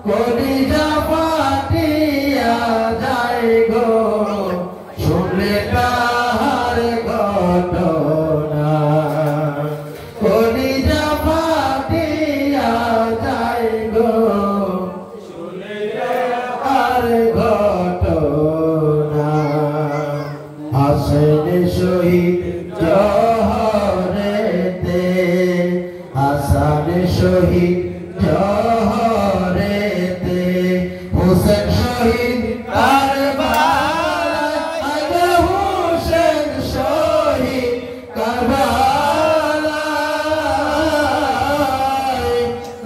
কলিজা ফাটিয়া যায় গো শুনলে তাহার ঘটনা কলিজা ফাটিয়া যায় গো শুনলে তাহার ঘটনা হাসেন শহীদ জহরেতে হাসান শহীদ জহরেতে হোসেন শহীদ কারবালায় হোসেন শহীদ কারবালায়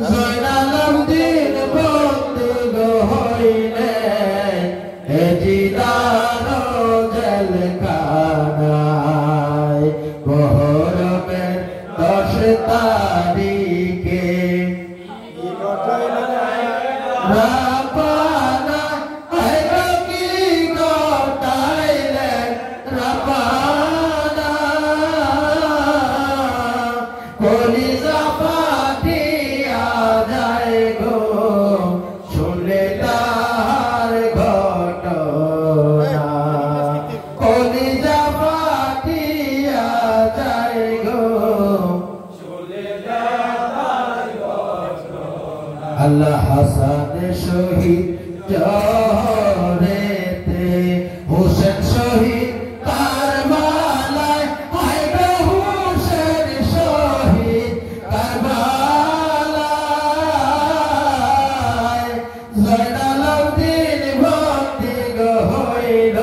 জয়নাল আবদিন বন্দী হইলেন এজিদার জেলখানায় মহরমের 10 তারিখে রাব্বানা আইলো কি ঘটাইলেন রাব্বানা কলিজা ফাটিয়া যায় গো শুনলে তাহার ঘটনা কলিজা ফাটিয়া যায় গো শুনলে তাহার ঘটনা আল্লাহ হাসান শহীদ জহরেতে হোসেন শহীদ কারবালায় আইলো হোসেন শহীদ কারবালায় জয়নাল আবদিন বন্দী হইল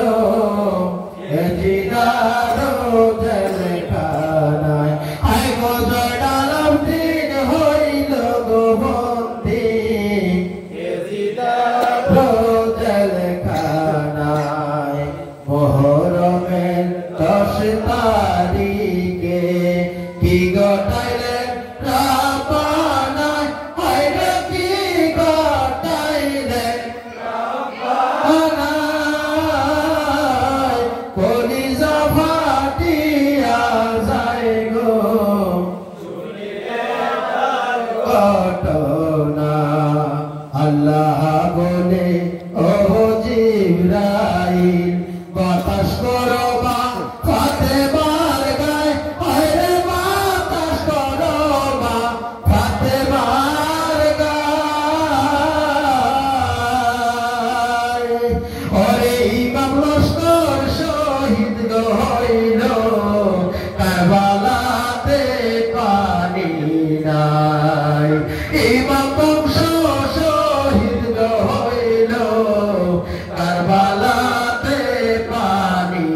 এজিদার জেলখানায় আয় গো জয়নাল আবদিন হইল গো বন্দী জেলখানায় মহরমের 10 তারিখে কি ঘটাইলেন রাব্বানা আইলো কি ঘটাইলেন রাব্বানা কলিজা ফাটিয়া যায় গো ঘটনা আল্লাহ বলে ও জিবরাইল বাতাস করো বা ফাতেমার গায়ে আরে বাতাস করো বা ফাতেমার গায়ে ওরে ইমাম লস্কর শহীদ হইল কারবালাতে পানি নাই ইমাম বংশ শহীদ হইল কারবালাতে পানি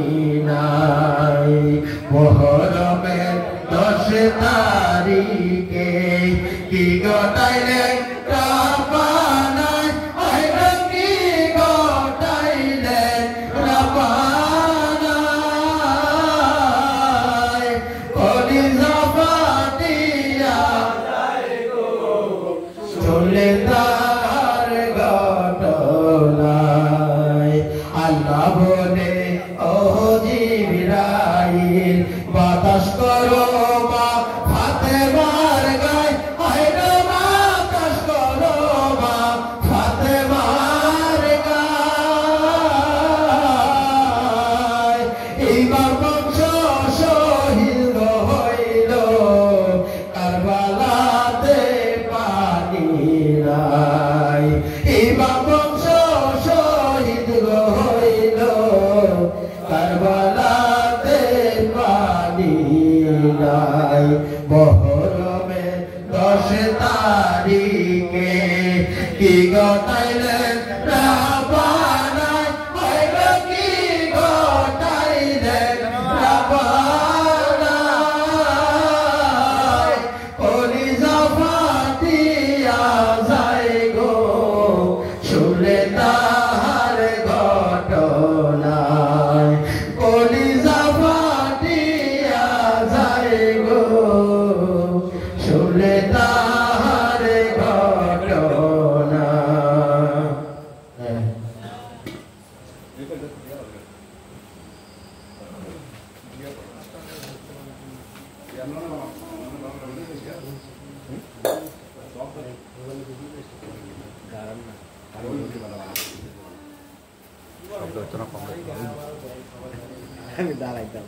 নাই মহরমের 10 তারিখে কি ঘটাইলেন রাব্বানা আইলো কি ঘটাইলেন রাব্বানা কলিজা ফাটিয়া যায় গো শুনলে তাহার ঘটনায় আল্লাহ বলে ও জিবরাইল বাতাস করো মা ফাতেমার গায়ে আইলো বাতাস করো মা ফাতেমার গায়ে এইবার বংশ শহীদ হইল কারবালাতে পানি নাই এইবার বংশ শহীদ হইল কারবালাতে পানি নাই মহরমের 10 তারিখে কি ঘটাইলেন রাব্বানা আইলো কি ঘটাইলেন রাব্বানা কলিজা ফাটিয়া যায় গো শুনলে তাহার ঘটনায় কলিজা ফাটিয়া যায় গো শুনলে তাহার ঘটনা শব্দ হচ্ছে না কম আমি দাঁড়াইতাম